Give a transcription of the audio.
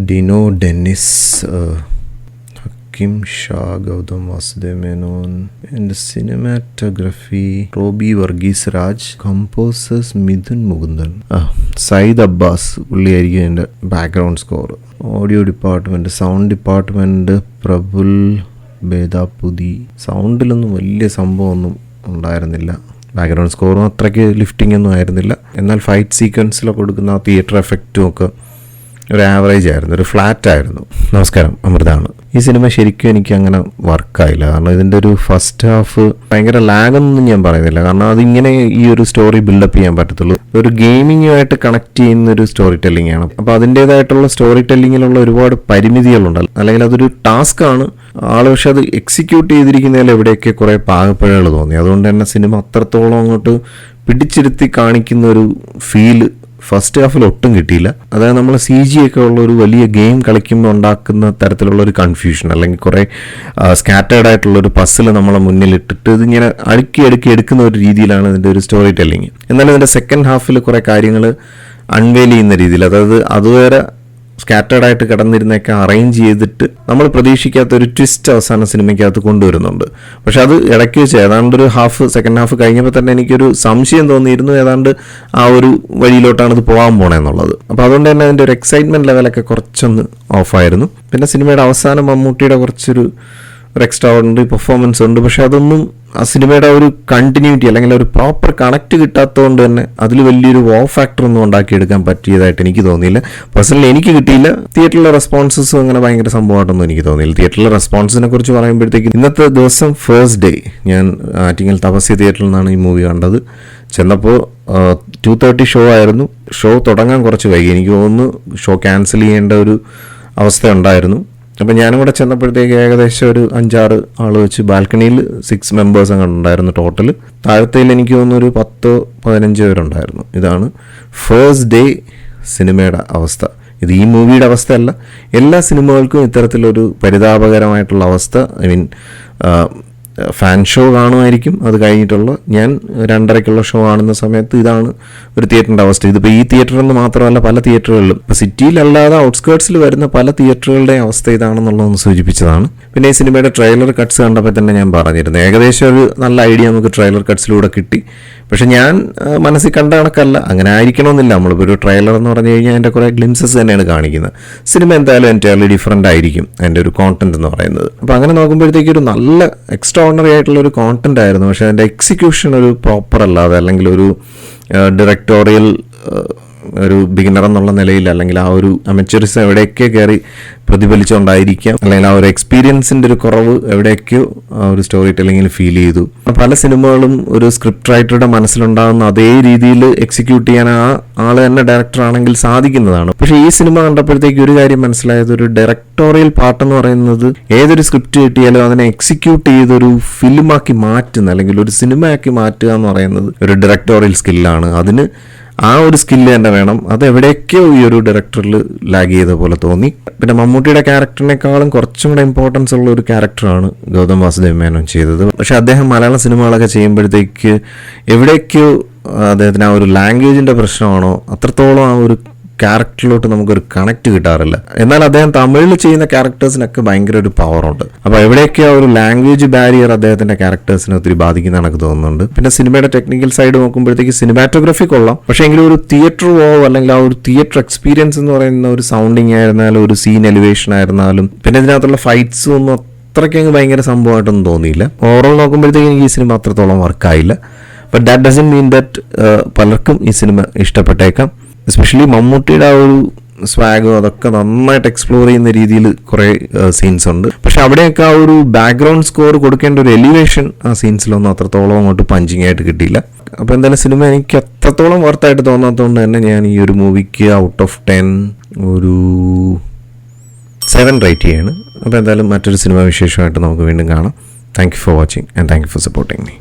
ഡിനോ ഡെന്നിസ്, ഹക്കിം ഷാ, ഗൗതം വാസുദേവ് മേനോൻ. എൻ്റെ cinematography Robby Varghese Raj, composers Mithun Mukundan, Sayyid Abbas പുള്ളിയായിരിക്കും എൻ്റെ background score. Audio department, sound department Praful Bedaputhi. സൗണ്ടിലൊന്നും വലിയ സംഭവമൊന്നും ഉണ്ടായിരുന്നില്ല, ബാക്ക്ഗ്രൗണ്ട് സ്കോറും അത്രയ്ക്ക് ലിഫ്റ്റിംഗ് ഒന്നും ആയിരുന്നില്ല. എന്നാൽ ഫൈറ്റ് സീക്വൻസിലൊക്കെ കൊടുക്കുന്ന ആ തിയേറ്റർ എഫക്റ്റും ഒക്കെ ഒരു ആവറേജ് ആയിരുന്നു, ഒരു ഫ്ലാറ്റ് ആയിരുന്നു. നമസ്കാരം, അമൃതാണ്. ഈ സിനിമ ശരിക്കും എനിക്ക് അങ്ങനെ വർക്കായില്ല. കാരണം ഇതിൻ്റെ ഒരു ഫസ്റ്റ് ഹാഫ് ഭയങ്കര ലാഗൊന്നും ഞാൻ പറയുന്നില്ല, കാരണം അതിങ്ങനെ ഈ ഒരു സ്റ്റോറി ബിൽഡപ്പ് ചെയ്യാൻ പറ്റത്തുള്ളൂ. ഒരു ഗെയിമിങ്ങുമായിട്ട് കണക്ട് ചെയ്യുന്ന ഒരു സ്റ്റോറി ടെല്ലിംഗ് ആണ്. അപ്പോൾ അതിൻ്റേതായിട്ടുള്ള സ്റ്റോറി ടെല്ലിങ്ങിലുള്ള ഒരുപാട് പരിമിതികളുണ്ട്, അല്ലെങ്കിൽ അതൊരു ടാസ്ക് ആണ് ആള്. പക്ഷെ അത് എക്സിക്യൂട്ട് ചെയ്തിരിക്കുന്നതിൽ എവിടെയൊക്കെ കുറേ പാകപ്പിഴകൾ തോന്നി. അതുകൊണ്ട് തന്നെ സിനിമ അത്രത്തോളം അങ്ങോട്ട് പിടിച്ചിരുത്തി കാണിക്കുന്ന ഒരു ഫീല് ഫസ്റ്റ് ഹാഫിൽ ഒട്ടും കിട്ടിയില്ല. അതായത് നമ്മൾ CG ഒക്കെ ഉള്ള ഒരു വലിയ ഗെയിം കളിക്കുമ്പോൾ ഉണ്ടാക്കുന്ന തരത്തിലുള്ള ഒരു കൺഫ്യൂഷൻ, അല്ലെങ്കിൽ കുറേ സ്കാറ്റേർഡ് ആയിട്ടുള്ളൊരു പസിൽ നമ്മളെ മുന്നിലിട്ടിട്ട് ഇതിങ്ങനെ അടുക്കി എടുക്കുന്ന ഒരു രീതിയിലാണ് ഇതിൻ്റെ ഒരു സ്റ്റോറി ടെല്ലിങ്. എന്നാൽ ഇതിൻ്റെ സെക്കൻഡ് ഹാഫിൽ കുറേ കാര്യങ്ങൾ അൺവെയിൽ ചെയ്യുന്ന രീതിയിൽ, അതായത് അതുവരെ സ്കാറ്റേർഡായിട്ട് കിടന്നിരുന്നൊക്കെ അറേഞ്ച് ചെയ്തിട്ട് നമ്മൾ പ്രതീക്ഷിക്കാത്ത ഒരു ട്വിസ്റ്റ് അവസാന സിനിമയ്ക്കകത്ത് കൊണ്ടുവരുന്നുണ്ട്. പക്ഷെ അത് ഇടയ്ക്ക് വെച്ച് ഏതാണ്ട് ഒരു സെക്കൻഡ് ഹാഫ് കഴിഞ്ഞപ്പോൾ തന്നെ എനിക്കൊരു സംശയം തോന്നിയിരുന്നു, ഏതാണ്ട് ആ ഒരു വഴിയിലോട്ടാണ് ഇത് പോകാൻ പോണേന്നുള്ളത്. അപ്പോൾ അതുകൊണ്ട് തന്നെ അതിൻ്റെ ഒരു എക്സൈറ്റ്മെൻറ്റ് ലെവലൊക്കെ കുറച്ചൊന്ന് ഓഫായിരുന്നു. പിന്നെ സിനിമയുടെ അവസാനം മമ്മൂട്ടിയുടെ കുറച്ചൊരു എക്സ്ട്രാ ഓർഡിനറി പെർഫോമൻസ് ഉണ്ട്. പക്ഷെ അതൊന്നും ആ സിനിമയുടെ ഒരു കണ്ടിന്യൂറ്റി അല്ലെങ്കിൽ ഒരു പ്രോപ്പർ കണക്ട് കിട്ടാത്തതുകൊണ്ട് തന്നെ അതിൽ വലിയൊരു ഫാക്ടർ ഒന്നും ഉണ്ടാക്കിയെടുക്കാൻ പറ്റിയതായിട്ട് എനിക്ക് തോന്നിയില്ല. പേഴ്സണലി എനിക്ക് കിട്ടിയില്ല. തിയേറ്ററിലെ റെസ്പോൺസസും അങ്ങനെ ഭയങ്കര സംഭവമായിട്ടൊന്നും എനിക്ക് തോന്നിയില്ല. തിയേറ്ററിലെ റെസ്പോൺസിനെ കുറിച്ച് പറയുമ്പോഴത്തേക്ക് ഇന്നത്തെ ദിവസം ഫസ്റ്റ് ഡേ ഞാൻ ആറ്റിങ്ങൽ തപസ്യ തിയേറ്ററിൽ നിന്നാണ് ഈ മൂവി കണ്ടത്. ചെന്നപ്പോൾ 2:30 ഷോ ആയിരുന്നു. ഷോ തുടങ്ങാൻ കുറച്ച് വൈകി. എനിക്ക് തോന്നുന്നു ഷോ ക്യാൻസൽ ചെയ്യേണ്ട ഒരു അവസ്ഥ ഉണ്ടായിരുന്നു. അപ്പം ഞാനും കൂടെ ചെന്നപ്പോഴത്തേക്ക് ഏകദേശം ഒരു 5-6 ആൾ വെച്ച് ബാൽക്കണിയിൽ 6 മെമ്പേഴ്സ് അങ്ങനെ ഉണ്ടായിരുന്നു ടോട്ടൽ. താഴത്തേൽ എനിക്ക് തോന്നുന്നു ഒരു 10-15 പേരുണ്ടായിരുന്നു. ഇതാണ് ഫസ്റ്റ് ഡേ സിനിമയുടെ അവസ്ഥ. ഇത് ഈ മൂവിയുടെ അവസ്ഥയല്ല, എല്ലാ സിനിമകൾക്കും ഇത്തരത്തിലൊരു പരിതാപകരമായിട്ടുള്ള അവസ്ഥ. ഐ മീൻ ഫാൻ ഷോ കാണുമായിരിക്കും, അത് കഴിഞ്ഞിട്ടുള്ള ഞാൻ 2:30 ഷോ കാണുന്ന സമയത്ത് ഇതാണ് ഒരു തിയേറ്ററിൻ്റെ അവസ്ഥ. ഇതിപ്പോൾ ഈ തിയേറ്ററിൽ നിന്ന് മാത്രമല്ല, പല തിയേറ്ററുകളിലും, ഇപ്പോൾ സിറ്റിയിലല്ലാതെ ഔട്ട്സ്കേർട്സിൽ വരുന്ന പല തിയേറ്ററുകളുടെയും അവസ്ഥ ഇതാണെന്നുള്ളതൊന്ന് സൂചിപ്പിച്ചതാണ്. പിന്നെ ഈ സിനിമയുടെ ട്രെയിലർ കട്ട്സ് കണ്ടപ്പോൾ തന്നെ ഞാൻ പറഞ്ഞിരുന്നു, ഏകദേശം ഒരു നല്ല ഐഡിയ നമുക്ക് ട്രെയിലർ കട്ട്സിലൂടെ കിട്ടി. പക്ഷെ ഞാൻ മനസ്സിൽ കണ്ട കണക്കല്ല, അങ്ങനെ ആയിരിക്കണമെന്നില്ല. നമ്മളിപ്പോൾ ഒരു ട്രെയിലർ എന്ന് പറഞ്ഞു കഴിഞ്ഞാൽ അതിൻ്റെ കുറേ ഗ്ലിംസസ് തന്നെയാണ് കാണിക്കുന്നത്. സിനിമ എന്തായാലും എൻറ്റയർലി ഡിഫറൻ്റ് ആയിരിക്കും അതിൻ്റെ ഒരു കോണ്ടന്റ് എന്ന് പറയുന്നത്. അപ്പോൾ അങ്ങനെ നോക്കുമ്പോഴത്തേക്ക് ഒരു നല്ല എക്സ്ട്രാordinary ആയിട്ടുള്ളൊരു കോണ്ടന്റ് ആയിരുന്നു. പക്ഷേ അതിൻ്റെ എക്സിക്യൂഷൻ ഒരു പ്രോപ്പർ അല്ലാതെ, അല്ലെങ്കിൽ ഒരു ഡയറക്ടോറിയൽ ഒരു ബിഗിനർ എന്നുള്ള നിലയിൽ, അല്ലെങ്കിൽ ആ ഒരു അമച്വറിസം എവിടെയൊക്കെ കയറി പ്രതിഫലിച്ചുകൊണ്ടായിരിക്കാം, അല്ലെങ്കിൽ ആ ഒരു എക്സ്പീരിയൻസിൻ്റെ ഒരു കുറവ് എവിടെയൊക്കെയോ ആ ഒരു സ്റ്റോറി ടെല്ലിങ്ങിൽ ഫീൽ ചെയ്തു. പല സിനിമകളും ഒരു സ്ക്രിപ്റ്റ് റൈറ്ററുടെ മനസ്സിലുണ്ടാകുന്ന അതേ രീതിയിൽ എക്സിക്യൂട്ട് ചെയ്യാൻ ആ ആൾ തന്നെ ഡയറക്ടർ ആണെങ്കിൽ സാധിക്കുന്നതാണ്. പക്ഷേ ഈ സിനിമ കണ്ടപ്പോഴത്തേക്ക് ഒരു കാര്യം മനസ്സിലായത്, ഒരു ഡയറക്ടോറിയൽ പാർട്ടെന്ന് പറയുന്നത് ഏതൊരു സ്ക്രിപ്റ്റ് കിട്ടിയാലും അതിനെ എക്സിക്യൂട്ട് ചെയ്തൊരു ഫിലിമാക്കി മാറ്റുന്ന, അല്ലെങ്കിൽ ഒരു സിനിമയാക്കി മാറ്റുക എന്ന് പറയുന്നത് ഒരു ഡയറക്ടോറിയൽ സ്കില്ലാണ്. അതിന് ആ ഒരു സ്കില്ല് തന്നെ വേണം. അത് എവിടെയൊക്കെയോ ഈ ഒരു ഡയറക്ടറിൽ ലാഗ് ചെയ്ത പോലെ തോന്നി. പിന്നെ മമ്മൂട്ടിയുടെ ക്യാരക്ടറിനേക്കാളും കുറച്ചും കൂടെ ഇമ്പോർട്ടൻസ് ഉള്ള ഒരു ക്യാരക്ടറാണ് ഗൗതം വാസുദേവ് മേനോൻ ചെയ്തത്. പക്ഷെ അദ്ദേഹം മലയാള സിനിമകളൊക്കെ ചെയ്യുമ്പോഴത്തേക്ക് എവിടെയൊക്കെയോ അദ്ദേഹത്തിന് ആ ഒരു ലാംഗ്വേജിൻ്റെ പ്രശ്നമാണോ, അത്രത്തോളം ആ ഒരു ക്യാരക്ടറിലോട്ട് നമുക്കൊരു കണക്ട് കിട്ടാറില്ല. എന്നാൽ അദ്ദേഹം തമിഴിൽ ചെയ്യുന്ന ക്യാരക്ടേഴ്സിനൊക്കെ ഭയങ്കര ഒരു പവറുണ്ട്. അപ്പോൾ എവിടെയൊക്കെ ആ ഒരു ലാംഗ്വേജ് ബാരിയർ അദ്ദേഹത്തിന്റെ ക്യാരക്ടേഴ്സിനെ ഒത്തിരി ബാധിക്കുന്ന എനിക്ക് തോന്നുന്നുണ്ട്. പിന്നെ സിനിമയുടെ ടെക്നിക്കൽ സൈഡ് നോക്കുമ്പോഴത്തേക്ക് സിനിമാറ്റോഗ്രഫി കൊള്ളാം. പക്ഷേ എങ്കിലും ഒരു തിയേറ്റർ അല്ലെങ്കിൽ ആ ഒരു തിയേറ്റർ എക്സ്പീരിയൻസ് എന്ന് പറയുന്ന ഒരു സൗണ്ടിങ് ആയിരുന്നാലും, ഒരു സീൻ എലിവേഷൻ ആയിരുന്നാലും, പിന്നെ ഇതിനകത്തുള്ള ഫൈറ്റ്സും ഒന്നും അത്രയ്ക്ക് ഭയങ്കര സംഭവമായിട്ടൊന്നും തോന്നിയില്ല. ഓവറോൾ നോക്കുമ്പോഴത്തേക്ക് എനിക്ക് ഈ സിനിമ അത്രത്തോളം വർക്കായില്ല. But that doesn't mean that പലർക്കും ഈ സിനിമ ഇഷ്ടപ്പെട്ടേക്കാം. എസ്പെഷ്യലി മമ്മൂട്ടിയുടെ ആ ഒരു സ്വാഗും അതൊക്കെ നന്നായിട്ട് എക്സ്പ്ലോർ ചെയ്യുന്ന രീതിയിൽ കുറേ സീൻസ് ഉണ്ട്. പക്ഷെ അവിടെയൊക്കെ ആ ഒരു ബാക്ക്ഗ്രൗണ്ട് സ്കോർ കൊടുക്കേണ്ട ഒരു എലിവേഷൻ ആ സീൻസിലൊന്നും അത്രത്തോളം അങ്ങോട്ട് പഞ്ചിങ് ആയിട്ട് കിട്ടിയില്ല. അപ്പോൾ എന്തായാലും സിനിമ എനിക്ക് അത്രത്തോളം വർത്തായിട്ട് തോന്നാത്തതുകൊണ്ട് തന്നെ ഞാൻ ഈ ഒരു മൂവിക്ക് ഔട്ട് ഓഫ് 10 ഒരു 7 റേറ്റ് ചെയ്യാണ്. അപ്പോൾ എന്തായാലും മറ്റൊരു സിനിമ വിശേഷമായിട്ട് നമുക്ക് വീണ്ടും കാണാം. Thank you for watching and thank you for supporting me.